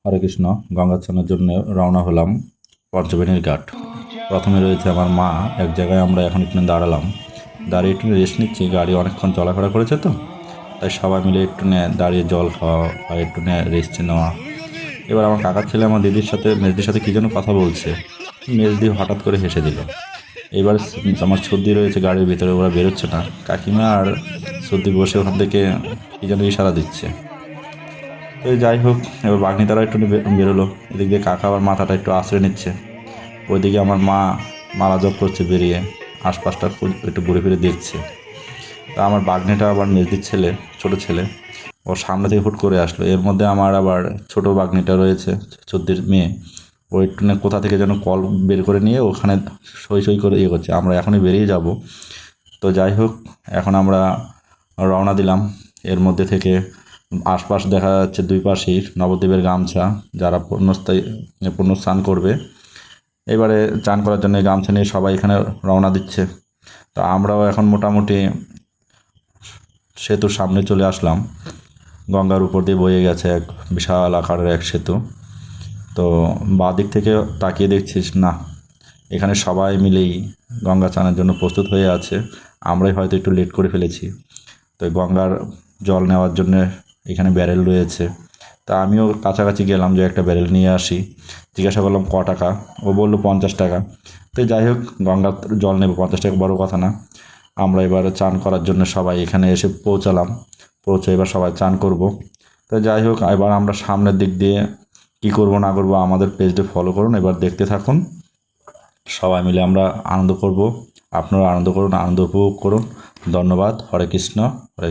হরে কৃষ্ণ। গঙ্গা স্নানের জন্য রওনা হলাম পঞ্চবেণীর ঘাট। প্রথমে রয়েছে আমার মা। এক জায়গায় আমরা এখন একটু দাঁড়ালাম, দাঁড়িয়ে একটু রেস্ট নিচ্ছি। গাড়ি অনেকক্ষণ চলাফেরা করেছে তো, তাই সবাই মিলে একটু দাঁড়িয়ে জল খাওয়া বা একটু রেস্ট নেওয়া। এবার আমার কাকার ছেলে আমার দিদির সাথে মেজদির সাথে কী যেন কথা বলছে। মেজদি হঠাৎ করে হেসে দিল। এবার আমার সর্দি রয়েছে গাড়ির ভিতরে, ওরা বেরোচ্ছে না। কাকিমা আর সর্দি বসে ওখান থেকে কী যেন ইশারা দিচ্ছে। তো যাই হোক, এবার বাঘনি তারা একটু বেরোলো। এদিক দিয়ে কাকা আবার মাথাটা একটু আশ্রয় নিচ্ছে। ওইদিকে আমার মা মালা জপ করছে বেরিয়ে, আশপাশটা একটু ঘুরে ফিরে দেখছে। তা আমার বাঘনিটা আবার মেজদির ছেলে, ছোট ছেলে, ওর সামনে থেকে হুট করে আসলো। এর মধ্যে আমার আবার ছোট বাঘনিটা রয়েছে, চোদ্দের মেয়ে। ও একটু কোথা থেকে যেন কল বের করে নিয়ে ওখানে সই সই করে ইয়ে করছে। আমরা এখনই বেরিয়ে যাব। তো যাই হোক, এখন আমরা রওনা দিলাম। এর মধ্যে থেকে আশপাশ দেখা যাচ্ছে দুই পাশেই নবদ্বীপের গামছা, যারা পুণ্যস্নান করবে এবারে চান করার জন্য গামছা নিয়ে সবাই এখানে রওনা দিচ্ছে। তো আমরাও এখন মোটামুটি সেতুর সামনে চলে আসলাম। গঙ্গার উপর দিয়ে বয়ে গেছে এক বিশাল আকারের এক সেতু। তো বাঁ দিক থেকে তাকিয়ে দেখছিস না, এখানে সবাই মিলেই গঙ্গা চানের জন্য প্রস্তুত হয়ে আছে। আমরাই হয়তো একটু লেট করে ফেলেছি। তো গঙ্গার জল নেওয়ার জন্য এখানে ব্যারেল রয়েছে। তা আমিও কাছাকাছি গেলাম যে একটা ব্যারেল নিয়ে আসি। জিজ্ঞাসা করলাম ক টাকা, ও বললো 50 টাকা। তো যাই হোক, গঙ্গার জল নেব, 50 টাকা বড় কথা না। আমরা এবার চান করার জন্য সবাই এখানে এসে পৌঁছালাম। পৌঁছে এবার সবাই চান করব। তো যাই হোক, এবার আমরা সামনের দিক দিয়ে কী করব না করব আমাদের পেজটা ফলো করুন, এবার দেখতে থাকুন। সবাই মিলে আমরা আনন্দ করব, আপনারা আনন্দ করুন, আনন্দ উপভোগ করুন। ধন্যবাদ। হরে কৃষ্ণ। হরে